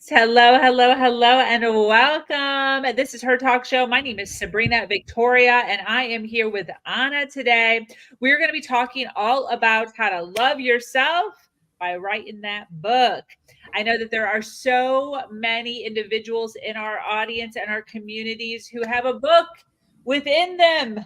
Hello, hello, hello, and welcome. This is Her Talk Show. My name is Sabrina Victoria, and I am here with Anna today. We're going to be talking all about how to love yourself by writing that book. I know that there are so many individuals in our audience and our communities who have a book within them,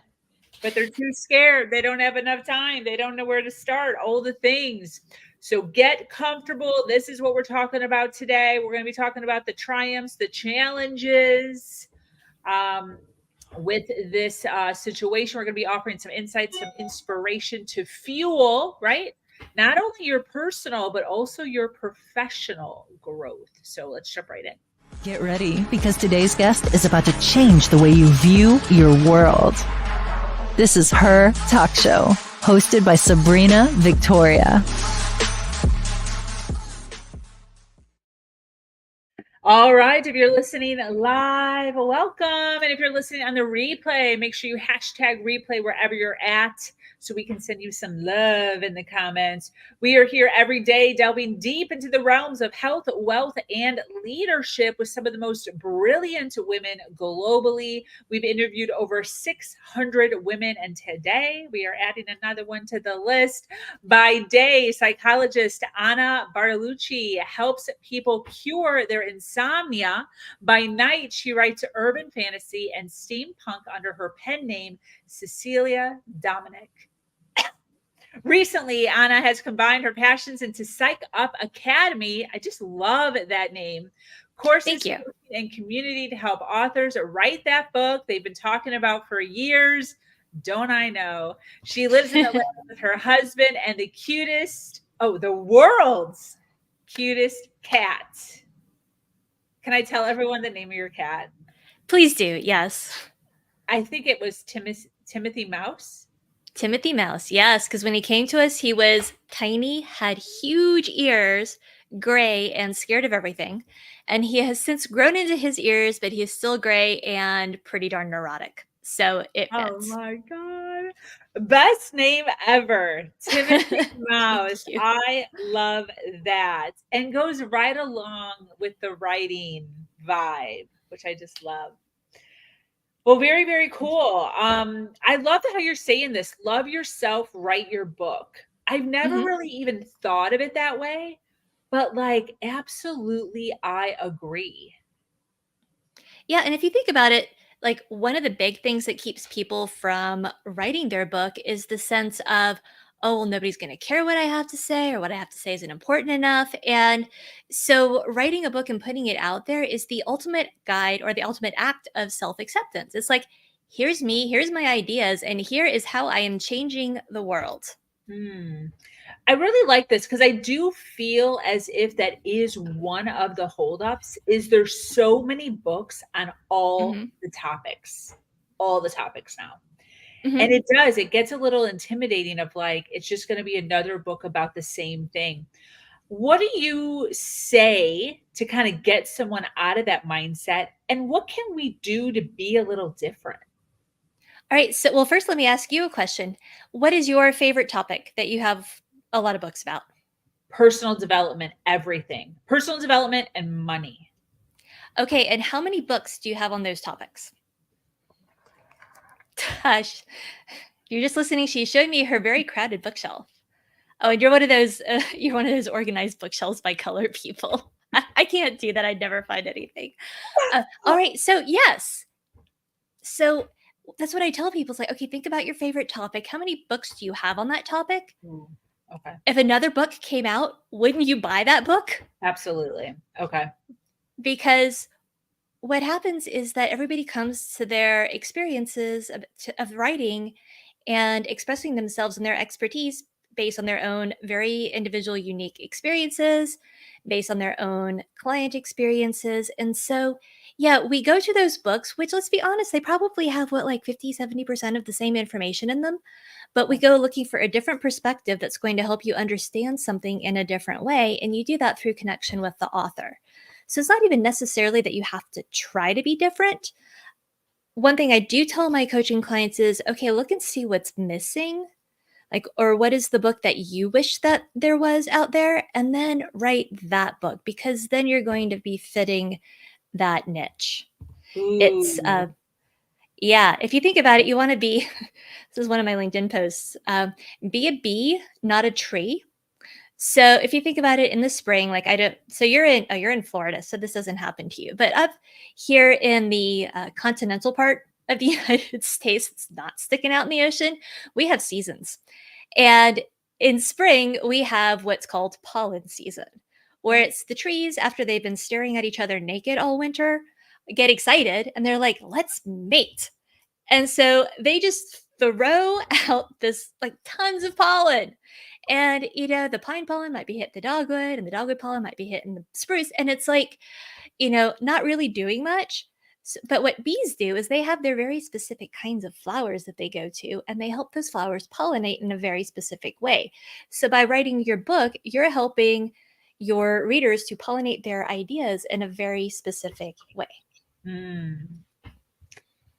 but they're too scared. They don't have enough time. They don't know where to start, all the things. So get comfortable. This is what we're talking about today. We're going to be talking about the triumphs, the challenges with this situation. We're going to be offering some insights, some inspiration to fuel, right? Not only your personal, but also your professional growth. So let's jump right in. Get ready, because today's guest is about to change the way you view your world. This is Her Talk Show, hosted by Sabrina Victoria. All right. If you're listening live, welcome. And if you're listening on the replay, make sure you hashtag replay wherever you're at so we can send you some love in the comments. We are here every day delving deep into the realms of health, wealth, and leadership with some of the most brilliant women globally. We've interviewed over 600 women, and today we are adding another one to the list. By day, psychologist Anne Bartolucci helps people cure their insomnia. By night, she writes urban fantasy and steampunk under her pen name, Cecilia Dominic. Recently, Anna has combined her passions into Psych Up Academy. I just love that name. Courses and community to help authors write that book they've been talking about for years. Don't I know? She lives in Atlanta with her husband and the world's cutest cat. Can I tell everyone the name of your cat? Please do, yes. I think it was Timothy Mouse. Timothy Mouse, yes, because when he came to us, he was tiny, had huge ears, gray, and scared of everything. And he has since grown into his ears, but he is still gray and pretty darn neurotic. So it fits. Oh my God. Best name ever. Timothy Mouse. I love that. And goes right along with the writing vibe, which I just love. Well, very, very cool. I love how you're saying this. Love yourself, write your book. I've never really even thought of it that way, but like, absolutely, I agree. Yeah. And if you think about it, like one of the big things that keeps people from writing their book is the sense of, oh, well, nobody's going to care what I have to say, or what I have to say isn't important enough. And so writing a book and putting it out there is the ultimate guide or the ultimate act of self-acceptance. It's like, here's me, here's my ideas, and here is how I am changing the world. I really like this because I do feel as if that is one of the holdups is there's so many books on all the topics now. And it gets a little intimidating of like, it's just going to be another book about the same thing. What do you say to kind of get someone out of that mindset? And what can we do to be a little different? All right. So, well, first, let me ask you a question. What is your favorite topic that you have a lot of books about? Personal development, everything. Personal development and money. Okay. And how many books do you have on those topics? Gosh, you're just listening. She showed me her very crowded bookshelf. Oh, and you're one of those organized bookshelves by color people. I can't do that. I'd never find anything. All right. So yes. So that's what I tell people. It's like, okay, think about your favorite topic. How many books do you have on that topic? Okay. If another book came out, wouldn't you buy that book? Absolutely. Okay. Because what happens is that everybody comes to their experiences of writing and expressing themselves and their expertise based on their own very individual, unique experiences, based on their own client experiences. And so, yeah, we go to those books, which, let's be honest, they probably have like 50, 70% of the same information in them. But we go looking for a different perspective that's going to help you understand something in a different way. And you do that through connection with the author. So it's not even necessarily that you have to try to be different. One thing I do tell my coaching clients is, okay, look and see what's missing. Like, or what is the book that you wish that there was out there? And then write that book, because then you're going to be fitting that niche. It's Ooh. yeah, if you think about it, you want to be this is one of my LinkedIn posts. Be a bee, not a tree. So if you think about it, in the spring, like I don't, so you're in Florida, so this doesn't happen to you. But up here in the continental part of the United States, it's not sticking out in the ocean. We have seasons, and in spring we have what's called pollen season, where it's the trees, after they've been staring at each other naked all winter, get excited and they're like, let's mate. And so they just throw out this like tons of pollen. And the pine pollen might be hitting the dogwood, and the dogwood pollen might be hitting the spruce. And it's like, not really doing much. But what bees do is they have their very specific kinds of flowers that they go to, and they help those flowers pollinate in a very specific way. So by writing your book, you're helping your readers to pollinate their ideas in a very specific way. Hmm.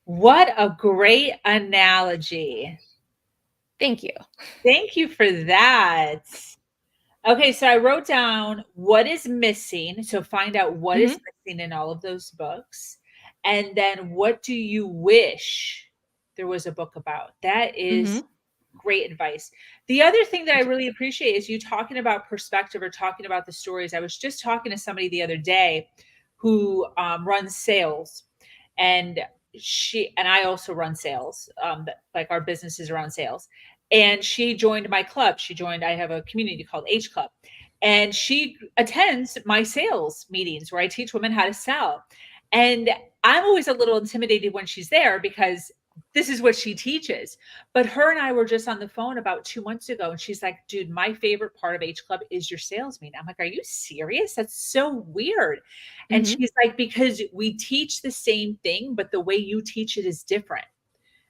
What a great analogy. Thank you. Thank you for that. Okay, so I wrote down what is missing. So find out what is missing in all of those books. And then what do you wish there was a book about? That is great advice. The other thing that I really appreciate is you talking about perspective or talking about the stories. I was just talking to somebody the other day who runs sales, and I also run sales. Like our business is around sales. And she joined my club. I have a community called H Club. And she attends my sales meetings where I teach women how to sell. And I'm always a little intimidated when she's there because this is what she teaches. But her and I were just on the phone about 2 months ago. And she's like, dude, my favorite part of H Club is your sales meeting. I'm like, are you serious? That's so weird. And she's like, because we teach the same thing, but the way you teach it is different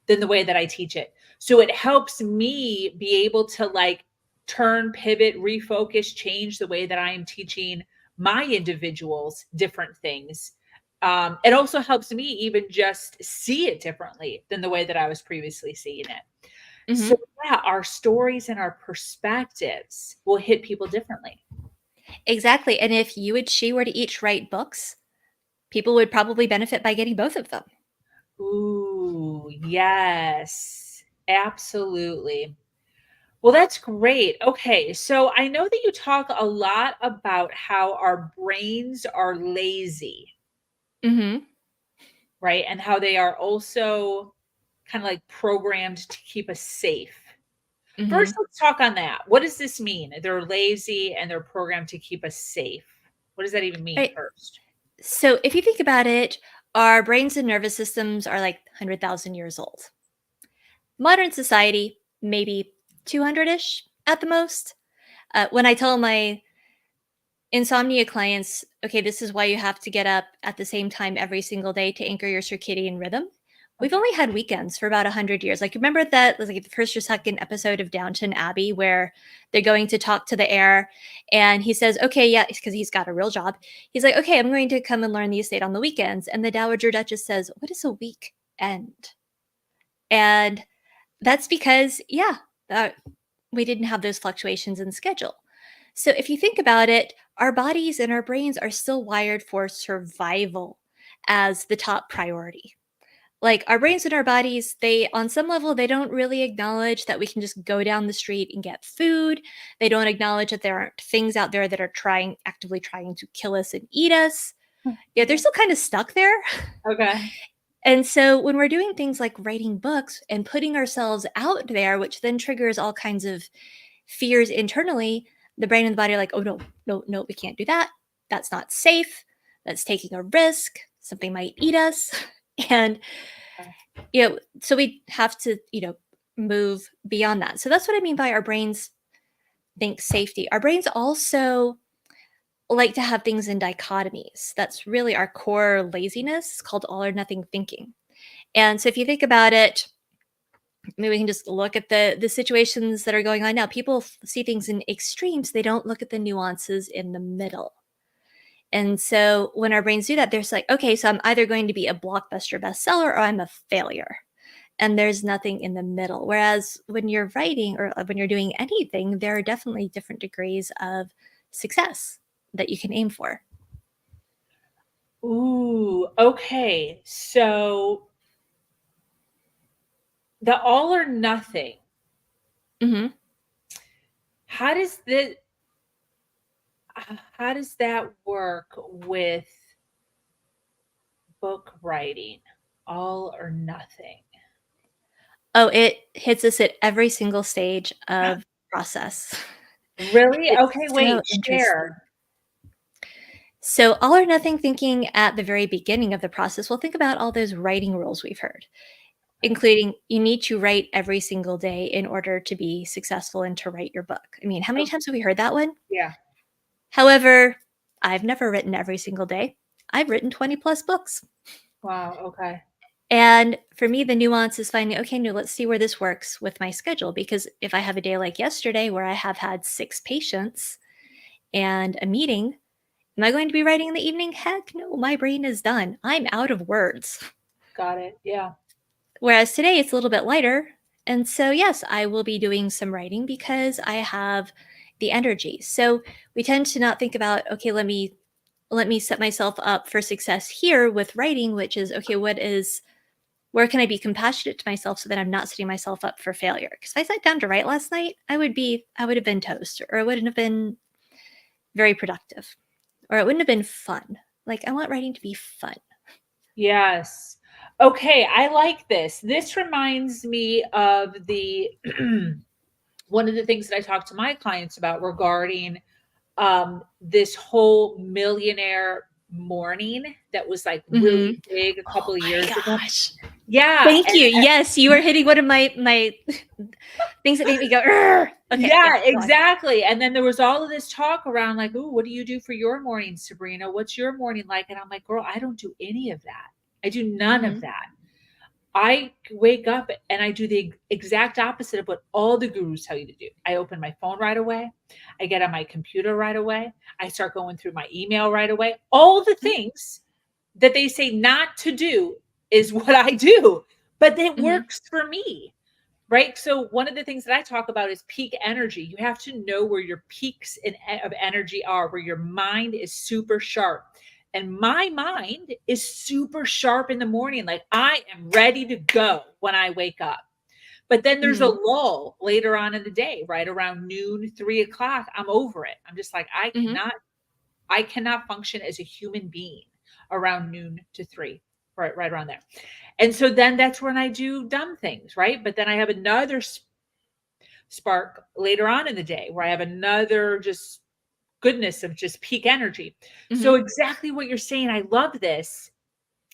than the way that I teach it. So it helps me be able to like turn, pivot, refocus, change the way that I am teaching my individuals different things. It also helps me even just see it differently than the way that I was previously seeing it. So yeah, our stories and our perspectives will hit people differently. Exactly. And if you and she were to each write books, people would probably benefit by getting both of them. Ooh, yes, absolutely. Well, that's great. Okay, so I know that you talk a lot about how our brains are lazy, right? And how they are also kind of like programmed to keep us safe. First, let's talk on that. What does this mean? They're lazy and they're programmed to keep us safe. What does that even mean Right. first? So if you think about it, our brains and nervous systems are like 100,000 years old. Modern society, maybe 200-ish at the most. When I tell my insomnia clients, okay, this is why you have to get up at the same time every single day to anchor your circadian rhythm. We've only had weekends for about 100 years. Like, remember that was like the first or second episode of Downton Abbey where they're going to talk to the heir, and he says, okay, yeah, because he's got a real job. He's like, okay, I'm going to come and learn the estate on the weekends. And the Dowager Duchess says, what is a weekend? And that's because, yeah, we didn't have those fluctuations in schedule. So if you think about it, our bodies and our brains are still wired for survival as the top priority. Like, our brains and our bodies, they, on some level, they don't really acknowledge that we can just go down the street and get food. They don't acknowledge that there aren't things out there that are actively trying to kill us and eat us. Yeah, they're still kind of stuck there. Okay. And so when we're doing things like writing books and putting ourselves out there, which then triggers all kinds of fears internally, the brain and the body are like, oh, no, we can't do that. That's not safe. That's taking a risk. Something might eat us. And, so we have to, move beyond that. So that's what I mean by our brains think safety. Our brains also like to have things in dichotomies. That's really our core laziness. It's called all or nothing thinking. And so if you think about it, maybe we can just look at the situations that are going on now. People see things in extremes. They don't look at the nuances in the middle. And so when our brains do that, there's like, okay, so I'm either going to be a blockbuster bestseller or I'm a failure. and there's nothing in the middle. Whereas when you're writing or when you're doing anything, there are definitely different degrees of success that you can aim for. Ooh, okay. So the all or nothing, Hmm. how does how does that work with book writing? All or nothing. Oh, it hits us at every single stage of process. Really? It's Okay, so wait, interesting. share. So, all or nothing thinking at the very beginning of the process, well, think about all those writing rules we've heard, including you need to write every single day in order to be successful and to write your book. I mean, how many Oh, times have we heard that one? yeah. However, I've never written every single day. I've written 20 plus books. Wow, okay. And for me, the nuance is finding, okay, no, let's see where this works with my schedule. Because if I have a day like yesterday where I have had 6 patients and a meeting, am I going to be writing in the evening? Heck no, my brain is done. I'm out of words. Got it. Yeah. Whereas today it's a little bit lighter. And so, yes, I will be doing some writing because I have the energy. So we tend to not think about, okay, let me set myself up for success here with writing, which is, okay, where can I be compassionate to myself so that I'm not setting myself up for failure? Because if I sat down to write last night, I would have been toast, or it wouldn't have been very productive, or it wouldn't have been fun. Like, I want writing to be fun. Yes. Okay, I like this. This reminds me of the one of the things that I talk to my clients about regarding this whole millionaire morning that was like Mhm. really big a Oh couple of my years ago. gosh. Yeah, Thank you. Yes, you are hitting one of my things that make me go, "Urgh." Okay, yeah, yeah, go on. exactly. And then there was all of this talk around like, "Ooh, what do you do for your morning, Sabrina? What's your morning like?" And I'm like, "Girl, I don't do any of that. I do none of Mhm, that. I wake up and I do the exact opposite of what all the gurus tell you to do. I open my phone right away. I get on my computer right away. I start going through my email right away. All the mhm, things that they say not to do is what I do, but it mhm, works for me. Right. So, one of the things that I talk about is peak energy. You have to know where your peaks of energy are, where your mind is super sharp. And my mind is super sharp in the morning. Like I am ready to go when I wake up. But then there's a mhm, lull later on in the day, right around noon, 3 o'clock. I'm over it. I'm just like, mhm, I cannot function as a human being around noon to three, right around there. And so then that's when I do dumb things, right? But then I have another spark later on in the day where I have another just goodness of just peak energy. So mhm, exactly what you're saying, I love this.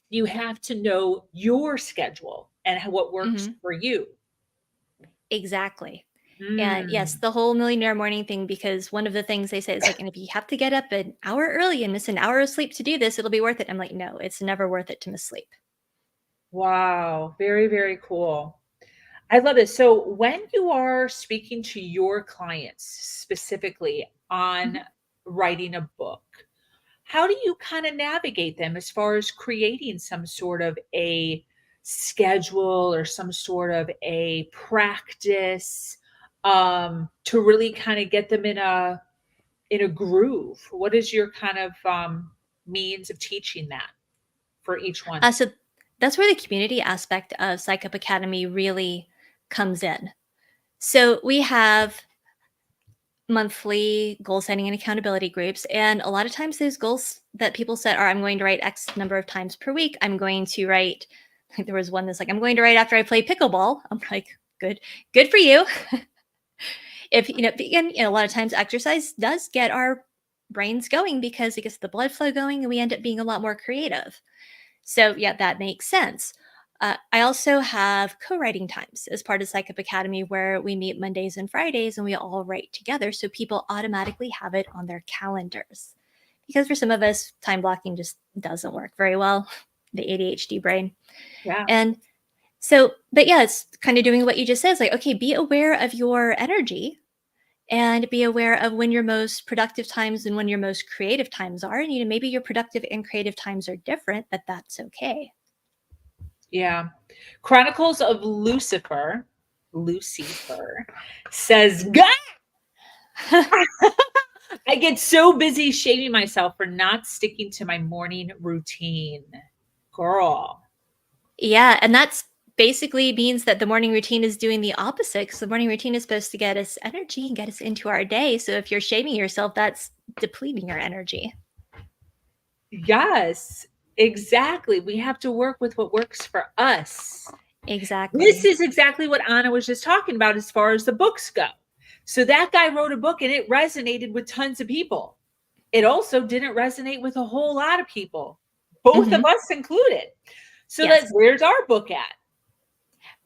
You have to know your schedule and what works mhm. for you. Exactly. And yes, Mm, the whole millionaire morning thing, because one of the things they say is like, and if you have to get up an hour early and miss an hour of sleep to do this, it'll be worth it. I'm like, no, it's never worth it to miss sleep. wow, very, very cool. I love this. So when you are speaking to your clients specifically on Mhm. writing a book, how do you kind of navigate them as far as creating some sort of a schedule or some sort of a practice to really kind of get them in a groove? What is your kind of means of teaching that for each one? So that's where the community aspect of Psych Up Academy really comes in. So we have monthly goal setting and accountability groups. And a lot of times those goals that people set are I'm going to write X number of times per week. I'm going to write, like there was one that's like, I'm going to write after I play pickleball. I'm like, good for you. If you know, and a lot of times exercise does get our brains going because it gets the blood flow going and we end up being a lot more creative. So yeah, that makes sense. I also have co-writing times as part of Psych Up Academy where we meet Mondays and Fridays and we all write together so people automatically have it on their calendars. Because for some of us, time blocking just doesn't work very well, the ADHD brain. Yeah. And so, but yeah, it's kind of doing what you just said. It's like, okay, be aware of your energy and be aware of when your most productive times and when your most creative times are. And maybe your productive and creative times are different, but that's okay. Yeah. Chronicles of Lucifer says, God, I get so busy shaming myself for not sticking to my morning routine. Girl. Yeah, and that's basically means that the morning routine is doing the opposite, because the morning routine is supposed to get us energy and get us into our day. So if you're shaming yourself, that's depleting your energy. Yes, exactly. We have to work with what works for us. This Exactly. is exactly what Anna was just talking about as far as the books go. So that guy wrote a book and it resonated with tons of people. It also didn't resonate with a whole lot of people, both of Mhm. us included. So that Yes. where's our book at?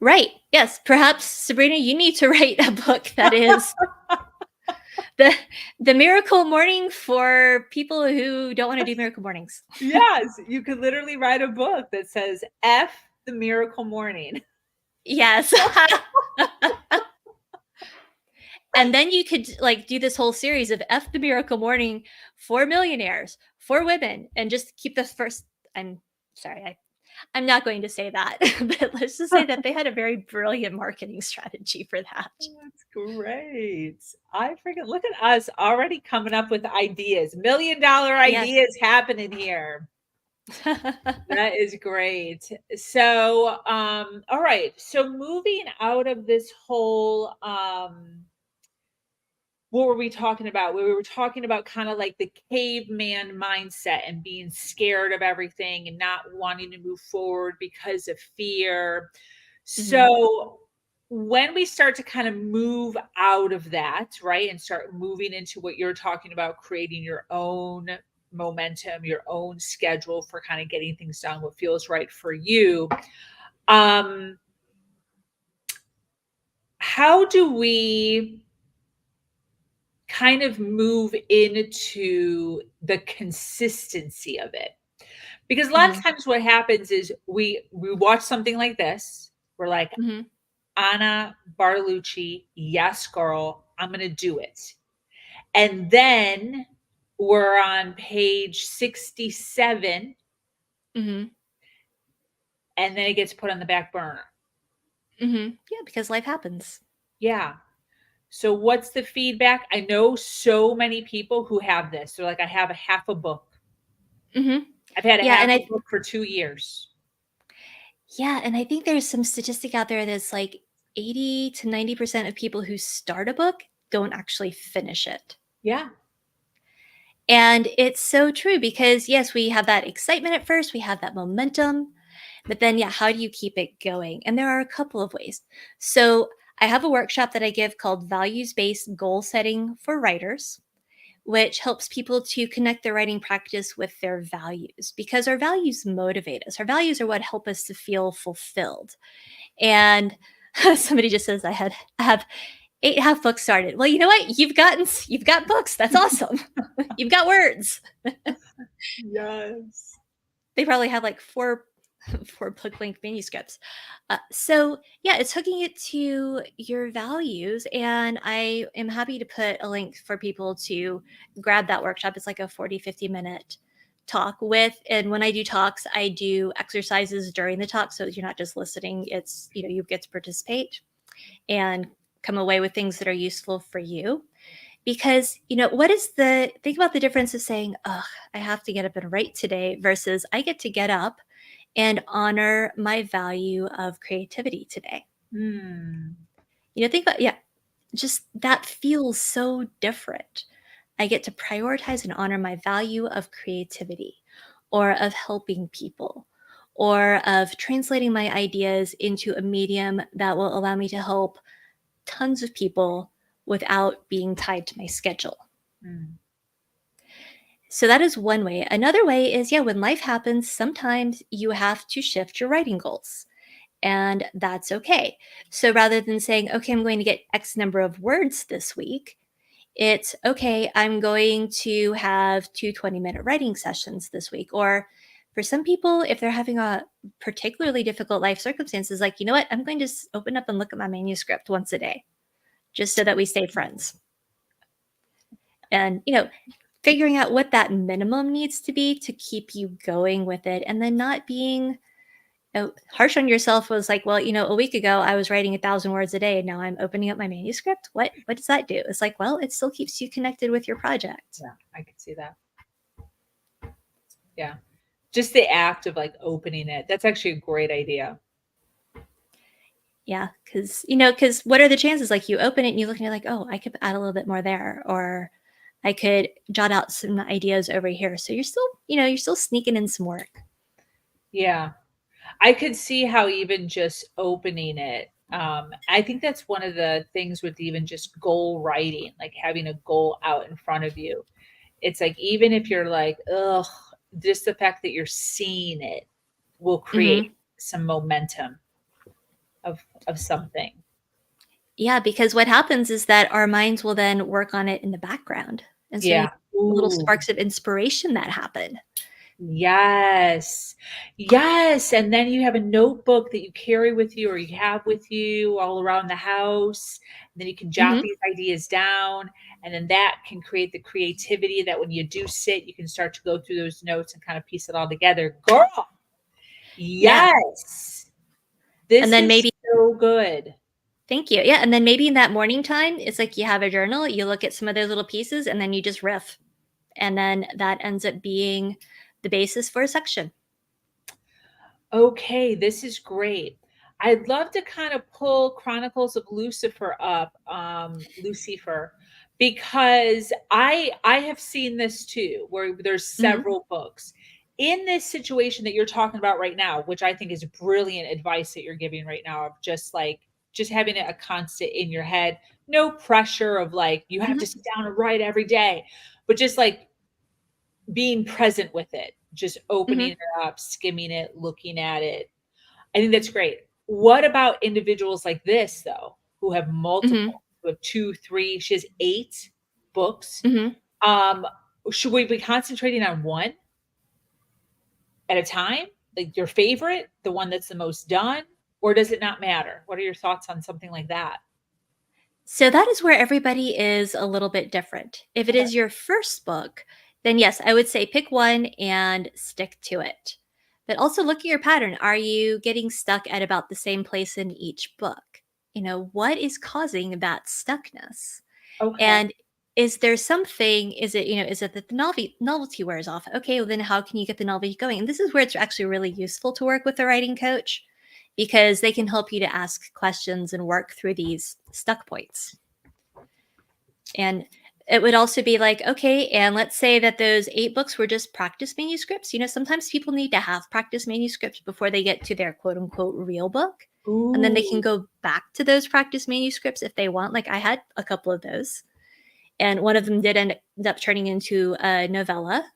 Right. Yes. Perhaps, Sabrina, you need to write a book that is the the miracle morning for people who don't want to do miracle mornings. Yes, you could literally write a book that says F the miracle morning. Yes. And then you could like do this whole series of F the miracle morning for millionaires, for women, and just keep the first. I'm sorry, I'm not going to say that, but let's just say that they had a very brilliant marketing strategy for that. That's great. I freaking look at us already coming up with ideas. $1,000,000 Yes. ideas happening here. That is great. So, all right. So moving out of this whole what were we talking about? We were talking about kind of like the caveman mindset and being scared of everything and not wanting to move forward because of fear. Mhm. So, when we start to kind of move out of that, right, and start moving into what you're talking about, creating your own momentum, your own schedule for kind of getting things done, what feels right for you. Um, how do we kind of move into the consistency of it? Because a lot of Mhm. times what happens is we watch something like this, we're like, Mhm. Anna Bartolucci, yes, girl, I'm going to do it. And then we're on page 67, Mhm. and then it gets put on the back burner. Mhm. Yeah, because life happens. Yeah. So, what's the feedback? I know so many people who have this. They're like, I have a half a book. Mhm. I've had a Yeah, half and a I book for 2 years. yeah, and I think there's some statistic out there that's like 80 to 90% of people who start a book don't actually finish it. Yeah. And it's so true because yes, we have that excitement at first, we have that momentum, but then yeah, how do you keep it going? And there are a couple of ways. So, I have a workshop that I give called Values-Based Goal Setting for Writers, which helps people to connect their writing practice with their values because our values motivate us. Our values are what help us to feel fulfilled. And somebody just says I have 8 half books started. Well, you know what? You've got books. That's awesome. You've got words. Yes. They probably have like 4 4 book length manuscripts. So yeah, it's hooking it to your values, and I am happy to put a link for people to grab that workshop. It's like a 40-50 minute talk with, and when I do talks, I do exercises during the talk, so you're not just listening. It's you get to participate and come away with things that are useful for you. Because, what is think about the difference of saying, "Ugh, I have to get up and write today," versus I get to get up and honor my value of creativity today. Hmm. Think about, yeah, just that feels so different. I get to prioritize and honor my value of creativity or of helping people or of translating my ideas into a medium that will allow me to help tons of people without being tied to my schedule. Hmm. So that is one way. Another way is, yeah, when life happens, sometimes you have to shift your writing goals, and that's okay. So rather than saying, okay, I'm going to get X number of words this week, it's okay, I'm going to have 2 20-minute writing sessions this week. Or for some people, if they're having a particularly difficult life circumstances, like, you know what, I'm going to open up and look at my manuscript once a day, just so that we stay friends. And, figuring out what that minimum needs to be to keep you going with it, and then not being harsh on yourself was like, well, a week ago I was writing 1,000 words a day, and now I'm opening up my manuscript. What does that do? It's like, well, it still keeps you connected with your project. Yeah, I can see that. Yeah. Just the act of like opening it. That's actually a great idea. Yeah, because what are the chances? Like, you open it and you look and you're like, oh, I could add a little bit more there, or I could jot out some ideas over here. So you're still sneaking in some work. Yeah. I could see how even just opening it, I think that's one of the things with even just goal writing, like having a goal out in front of you. It's like, even if you're like, ugh, just the fact that you're seeing it will create some momentum of something. Yeah, because what happens is that our minds will then work on it in the background. And so Yeah. little Ooh. sparks of inspiration that happen. Yes. Yes. And then you have a notebook that you carry with you or you have with you all around the house. And then you can jot these ideas down. And then that can create the creativity that when you do sit, you can start to go through those notes and kind of piece it all together. Girl. Yeah. Yes. This And then is maybe so good. Thank you. Yeah, and then maybe in that morning time, it's like you have a journal, you look at some of those little pieces, and then you just riff. And then that ends up being the basis for a section. Okay, this is great. I'd love to kind of pull Chronicles of Lucifer up, Lucifer, because I have seen this too, where there's several books. In this situation that you're talking about right now, which I think is brilliant advice that you're giving right now, of just having it a constant in your head, no pressure of like you have to sit down and write every day, but just like being present with it, just opening it up, skimming it, looking at it. I think that's great. What about individuals like this, though, who have multiple, who have 2, 3, she has 8 books? Should we be concentrating on one at a time? Like your favorite, the one that's the most done, or does it not matter? What are your thoughts on something like that? So that is where everybody is a little bit different. If it Okay. is your first book, then yes, I would say pick one and stick to it. But also look at your pattern. Are you getting stuck at about the same place in each book? What is causing that stuckness? Okay. And is there something, is it that the novelty wears off? Okay, well then how can you get the novelty going? And this is where it's actually really useful to work with a writing coach, because they can help you to ask questions and work through these stuck points. And it would also be like, okay, and let's say that those 8 books were just practice manuscripts. Sometimes people need to have practice manuscripts before they get to their quote unquote real book. And then they can go back to those practice manuscripts if they want. Like I had a couple of those. And one of them did end up turning into a novella.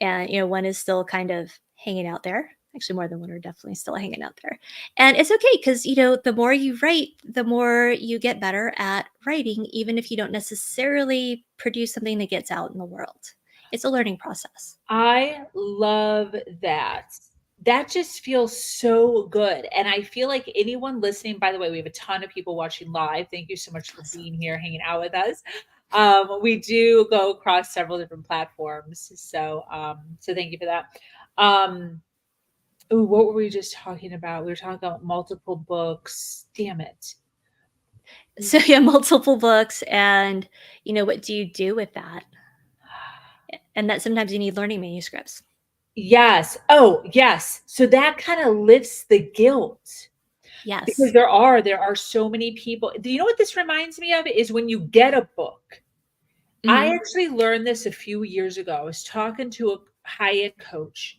And, one is still kind of hanging out there. Actually, more than one are definitely still hanging out there. And it's okay because, the more you write, the more you get better at writing, even if you don't necessarily produce something that gets out in the world. It's a learning process. I love that. That just feels so good. And I feel like anyone listening, by the way, we have a ton of people watching live. Thank you so much for being here, hanging out with us. We do go across several different platforms. So thank you for that. Ooh, what were we just talking about? We were talking about multiple books. Damn it. So yeah, multiple books. And, what do you do with that? And that sometimes you need learning manuscripts. Yes. Oh, yes. So that kind of lifts the guilt. Yes. Because there are so many people. Do you know what this reminds me of? Is when you get a book. I actually learned this a few years ago. I was talking to a high-end coach,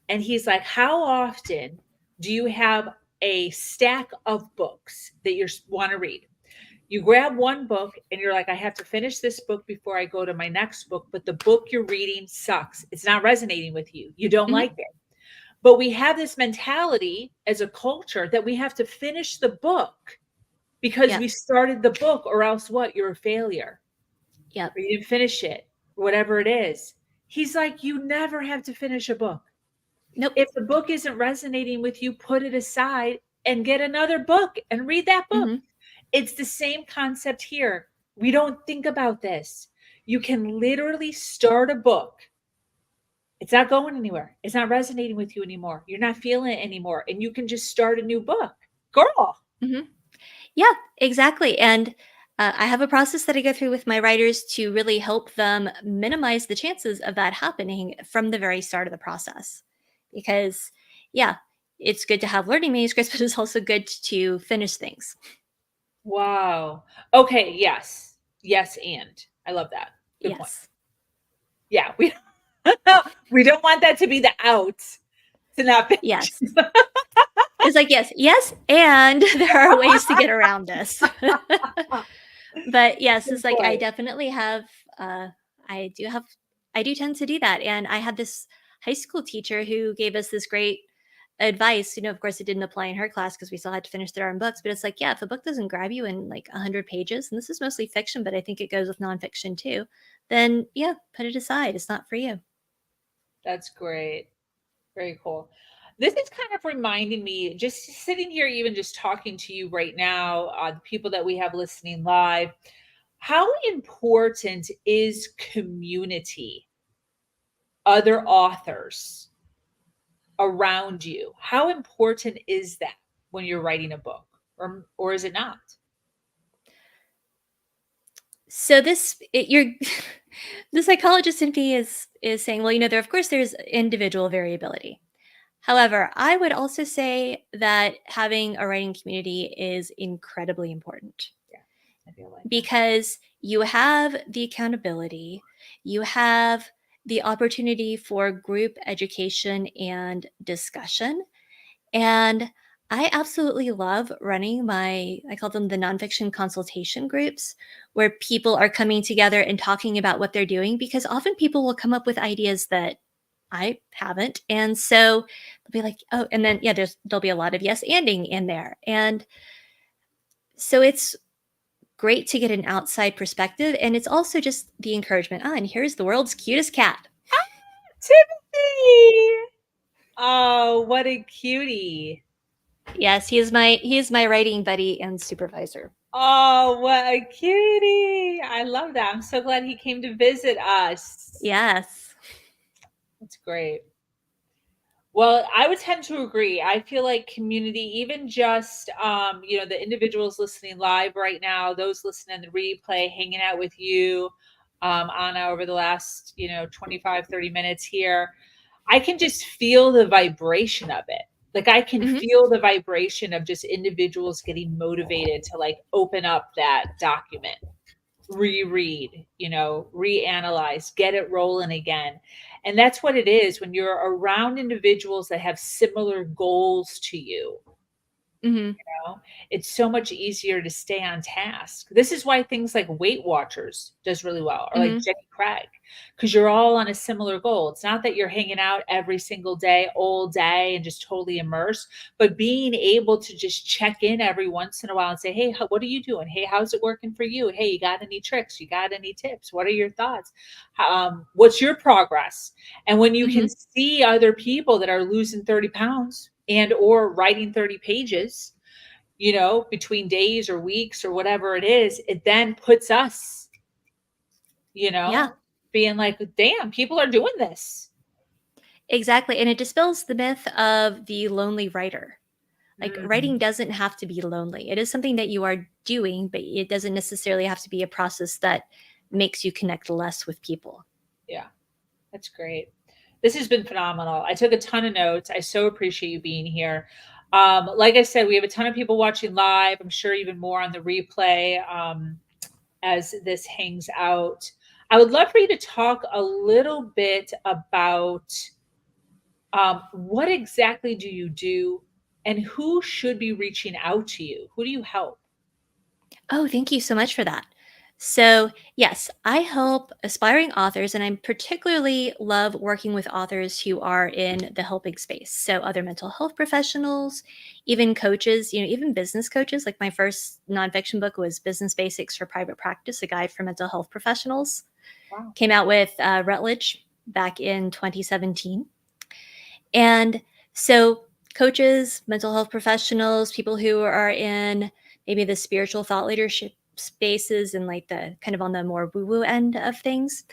and he's like, how often do you have a stack of books that you want to read? You grab one book and you're like, I have to finish this book before I go to my next book, but the book you're reading sucks. It's not resonating with you. You don't like it. But we have this mentality as a culture that we have to finish the book because we started the book, or else what? You're a failure. Yep. Or you didn't finish it, whatever it is. He's like, you never have to finish a book. Nope. If the book isn't resonating with you, put it aside and get another book and read that book. It's the same concept here. We don't think about this. You can literally start a book it's not going anywhere. It's not resonating with you anymore. You're not feeling it anymore. And you can just start a new book. Girl. Mhm. Yeah, exactly. And I have a process that I go through with my writers to really help them minimize the chances of that happening from the very start of the process. Because, yeah, it's good to have learning manuscripts, but it's also good to finish things. Wow. Okay. Yes. Yes. And I love that. Good point. Yes. Yeah. We don't want that to be the out to not finish. Yes. It's like, yes, yes, and there are ways to get around this. But yes, Good it's like I point. definitely have uh I do have I do tend to do that. And I had this high school teacher who gave us this great advice. Of course it didn't apply in her class because we still had to finish their own books, but it's like, yeah, if a book doesn't grab you in like 100 pages, and this is mostly fiction, but I think it goes with nonfiction too, then yeah, put it aside. It's not for you. That's great. Very cool. This is kind of reminding me, just sitting here, even just talking to you right now, the people that we have listening live, how important is community, other authors around you? How important is that when you're writing a book, or is it not? So you're the psychologist in me is saying, well, there of course there's individual variability. However, I would also say that having a writing community is incredibly important Yeah, I feel like that. because you have the accountability, you have the opportunity for group education and discussion. And I absolutely love running I call them the nonfiction consultation groups, where people are coming together and talking about what they're doing, because often people will come up with ideas that I haven't. And so they'll be like, oh, and then, yeah, there'll be a lot of yes anding in there. And so it's great to get an outside perspective. And it's also just the encouragement. Ah, and here's the world's cutest cat. Timothy! Oh, what a cutie. Yes, he is my writing buddy and supervisor. Oh, what a cutie. I love that. I'm so glad he came to visit us. Yes. That's great. Well, I would tend to agree. I feel like community, even just the individuals listening live right now, those listening to the replay, hanging out with you, Anna, over the last, 25, 30 minutes here, I can just feel the vibration of it. Like I can Mhm. feel the vibration of just individuals getting motivated to like open up that document, reread, reanalyze, get it rolling again. And that's what it is when you're around individuals that have similar goals to you. Mhm. Know? It's so much easier to stay on task. This is why things like Weight Watchers does really well, or like Mhm. Jenny Craig, because you're all on a similar goal. It's not that you're hanging out every single day, all day, and just totally immersed, but being able to just check in every once in a while and say, hey, what are you doing? Hey, how's it working for you? Hey, you got any tricks? You got any tips? What are your thoughts? What's your progress? And when you can Mhm. see other people that are losing 30 pounds and or writing 30 pages, between days or weeks or whatever it is, it then puts us, Yeah, being like, damn, people are doing this. exactly. And it dispels the myth of the lonely writer. Like Mm, writing doesn't have to be lonely. It is something that you are doing, but it doesn't necessarily have to be a process that makes you connect less with people. yeah, that's great. This has been phenomenal. I took a ton of notes. I so appreciate you being here. Like I said, we have a ton of people watching live. I'm sure even more on the replay as this hangs out. I would love for you to talk a little bit about what exactly do you do and who should be reaching out to you? Who do you help? Oh, thank you so much for that. So, yes, I help aspiring authors, and I particularly love working with authors who are in the helping space. So, other mental health professionals, even coaches, even business coaches. Like my first nonfiction book was Business Basics for Private Practice, a guide for mental health professionals. Wow. Came out with Routledge back in 2017. And so, coaches, mental health professionals, people who are in maybe the spiritual thought leadership spaces and like the kind of on the more woo woo end of things.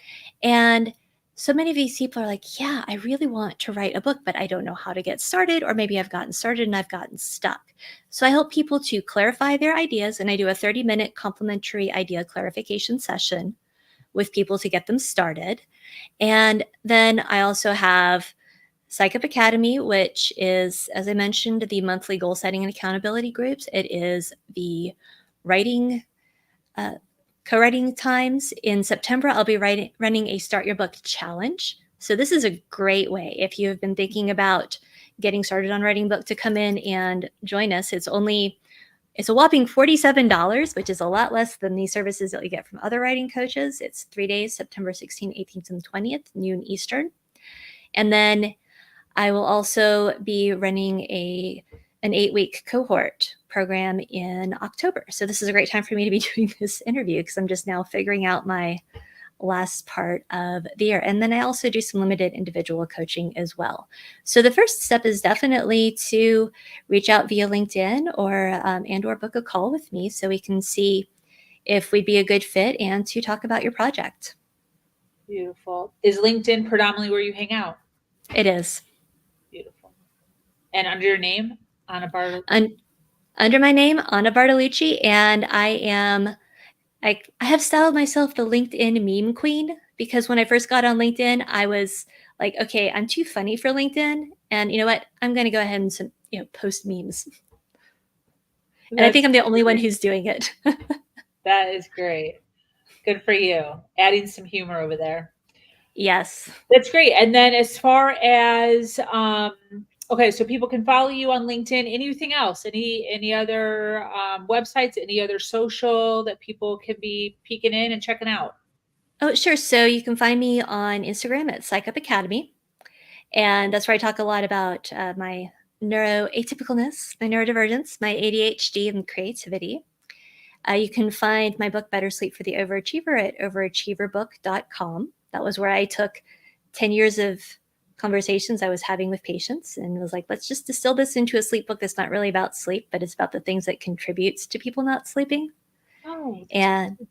And so many of these people are like, yeah, I really want to write a book, but I don't know how to get started, or maybe I've gotten started and I've gotten stuck. So I help people to clarify their ideas, and I do a 30-minute complimentary idea clarification session with people to get them started. And then I also have Psych Up Academy, which is, as I mentioned, the monthly goal setting and accountability groups. It is the writing co-writing times. In September, I'll be running a Start Your Book challenge. So this is a great way if you have been thinking about getting started on writing a book to come in and join us. It's a whopping $47, which is a lot less than the services that you get from other writing coaches. It's 3 days, September 16th, 18th, and 20th, noon Eastern. And then I will also be running an 8-week cohort program in October. So this is a great time for me to be doing this interview because I'm just now figuring out my last part of the year. And then I also do some limited individual coaching as well. So the first step is definitely to reach out via LinkedIn or book a call with me so we can see if we'd be a good fit and to talk about your project. Beautiful. Is LinkedIn predominantly where you hang out? It is. Beautiful. And under your name, Anne Bartolucci? Under my name, Anne Bartolucci, and I have styled myself the LinkedIn meme queen because when I first got on LinkedIn, I was like, okay, I'm too funny for LinkedIn. And you know what? I'm going to go ahead and post memes. And I think I'm the only one who's doing it. That is great. Good for you. Adding some humor over there. Yes. That's great. And then as far as, okay, so people can follow you on LinkedIn. Anything else? Any other websites, any other social that people can be peeking in and checking out? Oh, sure. So you can find me on Instagram at Psych Up Academy. And that's where I talk a lot about my neuroatypicalness, my neurodivergence, my ADHD, and creativity. You can find my book, Better Sleep for the Overachiever, at overachieverbook.com. That was where I took 10 years of conversations I was having with patients and was like, let's just distill this into a sleep book that's not really about sleep, but it's about the things that contributes to people not sleeping. Oh, and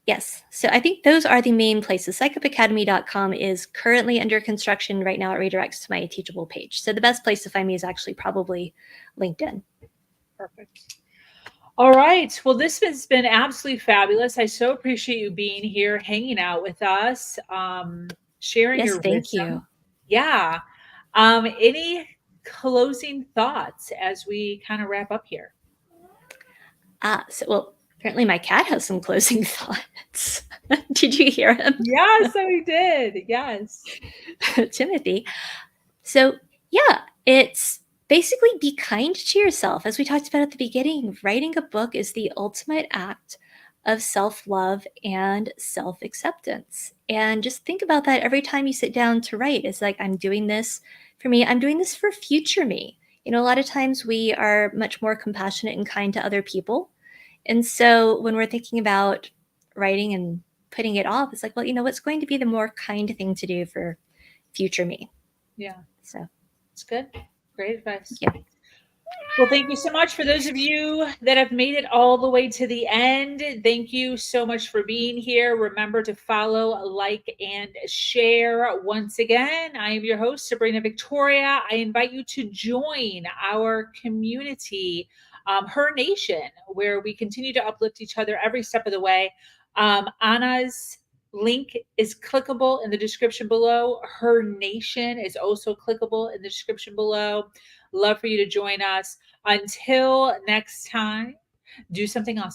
yes, so I think those are the main places. Psychupacademy.com is currently under construction right now. It redirects to my Teachable page. So the best place to find me is actually probably LinkedIn. perfect. All right. Well, this has been absolutely fabulous. I so appreciate you being here, hanging out with us, sharing Yes, your thank wisdom. you. Yeah. Any closing thoughts as we kind of wrap up here? Well, apparently my cat has some closing thoughts. Did you hear him? Yes, so we did. Yes. Timothy. So yeah, it's basically be kind to yourself. As we talked about at the beginning, writing a book is the ultimate act of self-love and self-acceptance. And just think about that every time you sit down to write. It's like, I'm doing this for me. I'm doing this for future me. A lot of times we are much more compassionate and kind to other people. And so when we're thinking about writing and putting it off, it's like, well, what's going to be the more kind thing to do for future me? Yeah. So it's good. Great advice. Yeah. Well, thank you so much for those of you that have made it all the way to the end. Thank you so much for being here. Remember to follow, like, and share. Once again, I am your host, Sabrina Victoria. I invite you to join our community, Her Nation, where we continue to uplift each other every step of the way. Anna's link is clickable in the description below. Her Nation is also clickable in the description below. Love for you to join us. Until next time, do something awesome.